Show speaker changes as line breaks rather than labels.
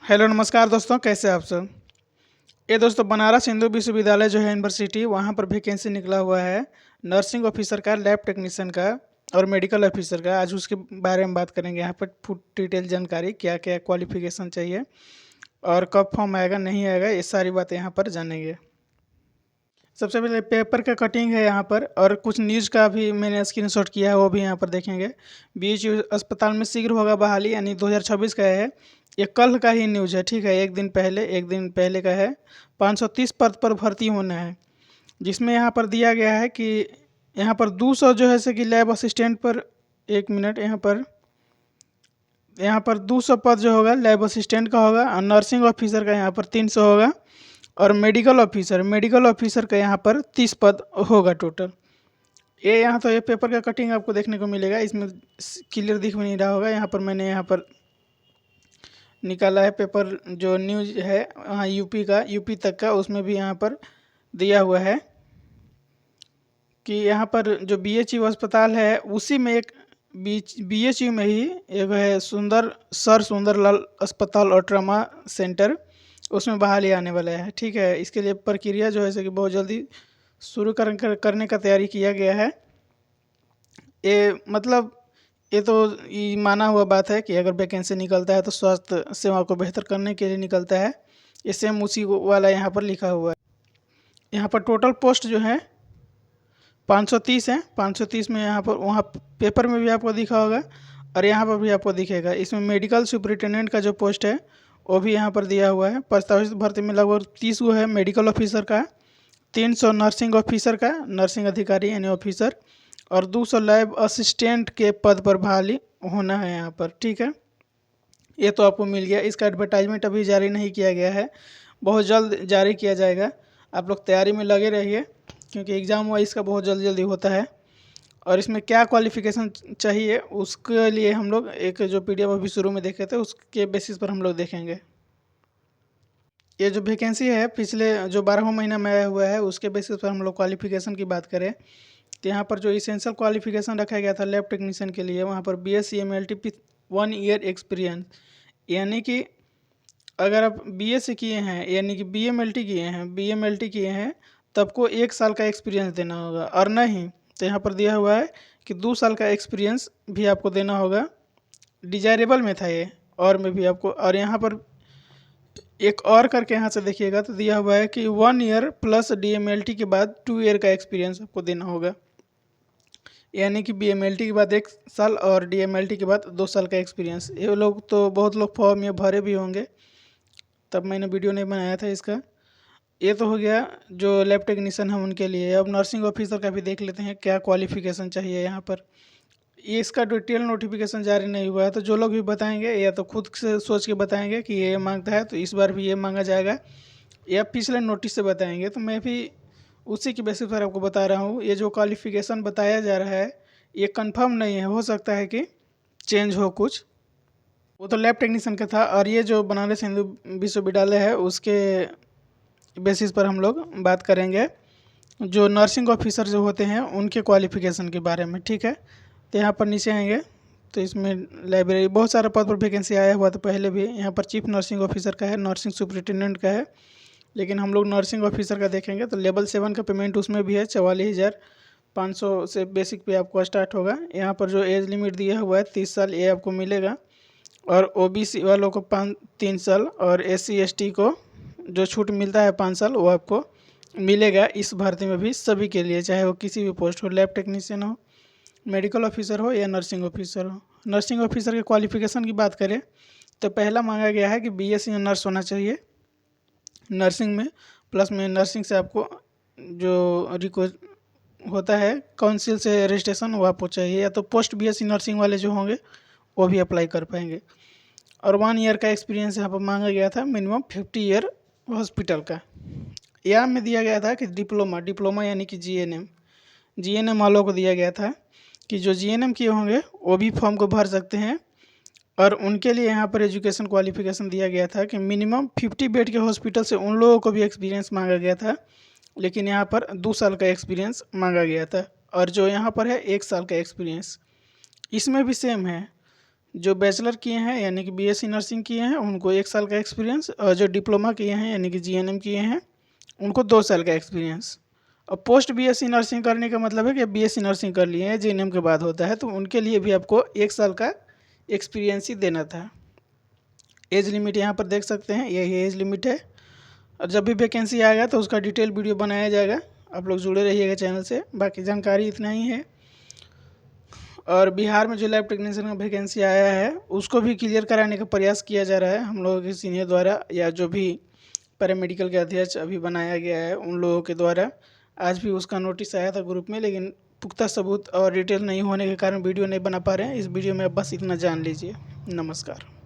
Hello नमस्कार दोस्तों, कैसे आप सब। ये दोस्तों बनारस हिंदू विश्वविद्यालय जो है यूनिवर्सिटी, वहाँ पर वैकेंसी निकला हुआ है नर्सिंग ऑफिसर का, लैब टेक्नीशियन का और मेडिकल ऑफिसर का। आज उसके बारे में बात करेंगे यहाँ पर फुल डिटेल जानकारी, क्या क्या क्वालिफिकेशन चाहिए और कब फॉर्म आएगा नहीं आएगा, ये सारी बातें यहाँ पर जानेंगे। सबसे पहले पेपर का कटिंग है यहाँ पर, और कुछ न्यूज़ का भी मैंने स्क्रीनशॉट किया है, वो भी यहाँ पर देखेंगे। बीएचयू अस्पताल में शीघ्र होगा बहाली, यानी 2026 का है। ये कल का ही न्यूज़ है, ठीक है, एक दिन पहले का है। 530 पद पर भर्ती होना है, जिसमें यहाँ पर दिया गया है कि यहाँ पर 200 जो है से कि लैब असिस्टेंट पर, एक मिनट, यहाँ पर 200 पद जो होगा लैब असिस्टेंट का होगा, और नर्सिंग ऑफिसर का यहाँ पर 300 होगा, और मेडिकल ऑफिसर का यहाँ पर 30 पद होगा टोटल। ये यहाँ तो ये पेपर का कटिंग आपको देखने को मिलेगा, इसमें क्लियर दिख भी नहीं रहा होगा। यहाँ पर मैंने यहाँ पर निकाला है पेपर, जो न्यूज़ है वहाँ यूपी तक का, उसमें भी यहाँ पर दिया हुआ है कि यहाँ पर जो बीएचयू अस्पताल है उसी में एक बीएचयू में ही एक है सुंदरलाल अस्पताल और ट्रामा सेंटर, उसमें बहाली आने वाला है, ठीक है। इसके लिए प्रक्रिया जो है कि बहुत जल्दी शुरू करने का तैयारी किया गया है। ये तो ये माना हुआ बात है कि अगर वैकेंसी निकलता है तो स्वास्थ्य सेवा को बेहतर करने के लिए निकलता है। ये सेम उसी वाला यहाँ पर लिखा हुआ है। यहाँ पर टोटल पोस्ट जो है 530 है। 530 में यहाँ पर, वहाँ पेपर में भी आपको दिखा होगा और यहाँ पर भी आपको दिखेगा। इसमें मेडिकल सुपरिटेंडेंट का जो पोस्ट है वो भी यहाँ पर दिया हुआ है। प्रस्तावित भर्ती में लगभग 30 वो है मेडिकल ऑफिसर का, 300 नर्सिंग ऑफिसर का, नर्सिंग अधिकारी यानी ऑफिसर, और 200 लैब असिस्टेंट के पद पर बहाली होना है यहाँ पर, ठीक है। ये तो आपको मिल गया। इसका एडवर्टाइजमेंट अभी जारी नहीं किया गया है, बहुत जल्द जारी किया जाएगा। आप लोग तैयारी में लगे रहिए, क्योंकि एग्ज़ाम वाइज का बहुत जल्दी होता है। और इसमें क्या क्वालिफिकेशन चाहिए उसके लिए हम लोग एक जो पीडीएफ अभी शुरू में देखे थे उसके बेसिस पर हम लोग देखेंगे। ये जो वैकेंसी है पिछले जो 12वां महीना में आया हुआ है, उसके बेसिस पर हम लोग क्वालिफिकेशन की बात करें तो यहाँ पर जो इसेंशियल क्वालिफिकेशन रखा गया था लैब टेक्नीशियन के लिए, वहाँ पर BSc MLT 1 ईयर एक्सपीरियंस, यानी कि अगर आप BSc किए हैं यानी कि BMLT किए हैं तब को 1 साल का एक्सपीरियंस देना होगा, और नहीं तो यहाँ पर दिया हुआ है कि 2 साल का एक्सपीरियंस भी आपको देना होगा। डिजायरेबल में था ये, और में भी आपको, और यहाँ पर एक और करके यहाँ से देखिएगा तो दिया हुआ है कि 1 ईयर प्लस DMLT के बाद 2 ईयर का एक्सपीरियंस आपको देना होगा, यानी कि BMLT के बाद 1 साल और DMLT के बाद 2 साल का एक्सपीरियंस। ये लोग तो बहुत लोग फॉर्म ये भरे भी होंगे, तब मैंने वीडियो नहीं बनाया था इसका। ये तो हो गया जो लैब टेक्नीशियन है उनके लिए। अब नर्सिंग ऑफिसर का भी देख लेते हैं क्या क्वालिफिकेशन चाहिए यहाँ पर। ये इसका डिटेल नोटिफिकेशन जारी नहीं हुआ है, तो जो लोग भी बताएंगे या तो खुद से सोच के बताएंगे कि ये मांगता है तो इस बार भी ये मांगा जाएगा, या पिछले नोटिस से बताएंगे, तो मैं भी उसी की बेसिस पर आपको बता रहा हूँ। ये जो क्वालिफिकेशन बताया जा रहा है ये कंफर्म नहीं है, हो सकता है कि चेंज हो कुछ। वो तो लैब टेक्नीशियन का था, और ये जो बनारस हिंदू विश्वविद्यालय है उसके बेसिस पर हम लोग बात करेंगे जो नर्सिंग ऑफिसर जो होते हैं उनके क्वालिफिकेशन के बारे में, ठीक है। तो यहाँ पर नीचे आएंगे तो इसमें लाइब्रेरी बहुत सारा पद पर वैकेंसी आया हुआ था पहले भी। यहाँ पर चीफ नर्सिंग ऑफिसर का है, नर्सिंग सुपरिटेंडेंट का है, लेकिन हम लोग नर्सिंग ऑफिसर का देखेंगे तो लेवल 7 का पेमेंट उसमें भी है। 44,500 से बेसिक पे आपको स्टार्ट होगा। यहाँ पर जो एज लिमिट दिया हुआ है 30 साल, ये आपको मिलेगा, और OBC वालों को 3 साल, और SC ST को जो छूट मिलता है 5 साल, वो आपको मिलेगा इस भर्ती में भी, सभी के लिए, चाहे वो किसी भी पोस्ट हो, लैब टेक्नीशियन हो, मेडिकल ऑफिसर हो या नर्सिंग ऑफिसर हो। नर्सिंग ऑफिसर के क्वालिफिकेशन की बात करें तो पहला मांगा गया है कि BSc नर्स होना चाहिए नर्सिंग में, प्लस में नर्सिंग से आपको जो रिक्वेस्ट होता है काउंसिल से रजिस्ट्रेशन वो आपको चाहिए, या तो पोस्ट BSc नर्सिंग वाले जो होंगे वो भी अप्लाई कर पाएंगे। और 1 ईयर का एक्सपीरियंस यहाँ पर मांगा गया था, मिनिमम 50 ईयर हॉस्पिटल का। यहाँ में दिया गया था कि डिप्लोमा यानी कि GNM वालों को दिया गया था कि जो GNM किए होंगे वो भी फॉर्म को भर सकते हैं, और उनके लिए यहाँ पर एजुकेशन क्वालिफिकेशन दिया गया था कि मिनिमम 50 बेड के हॉस्पिटल से उन लोगों को भी एक्सपीरियंस मांगा गया था, लेकिन यहाँ पर 2 साल का एक्सपीरियंस मांगा गया था, और जो यहाँ पर है 1 साल का एक्सपीरियंस। इसमें भी सेम है, जो बैचलर किए हैं यानी कि बीएससी नर्सिंग किए हैं उनको 1 साल का एक्सपीरियंस, और जो डिप्लोमा किए हैं यानी कि जीएनएम किए हैं उनको 2 साल का एक्सपीरियंस। और पोस्ट बीएससी नर्सिंग करने का मतलब है कि बीएससी नर्सिंग कर लिए हैं, जीएनएम के बाद होता है, तो उनके लिए भी आपको 1 साल का एक्सपीरियंस ही देना था। एज लिमिट यहाँ पर देख सकते हैं, यही एज लिमिट है। और जब भी वैकेंसी आएगा तो उसका डिटेल वीडियो बनाया जाएगा, आप लोग जुड़े रहिएगा चैनल से। बाकी जानकारी इतना ही है। और बिहार में जो लैब टेक्नीशियन का वैकेंसी आया है उसको भी क्लियर कराने का प्रयास किया जा रहा है हम लोगों के सीनियर द्वारा, या जो भी पैरामेडिकल के अध्यक्ष अभी बनाया गया है उन लोगों के द्वारा। आज भी उसका नोटिस आया था ग्रुप में, लेकिन पुख्ता सबूत और डिटेल नहीं होने के कारण वीडियो नहीं बना पा रहे हैं। इस वीडियो में आप बस इतना जान लीजिए। नमस्कार।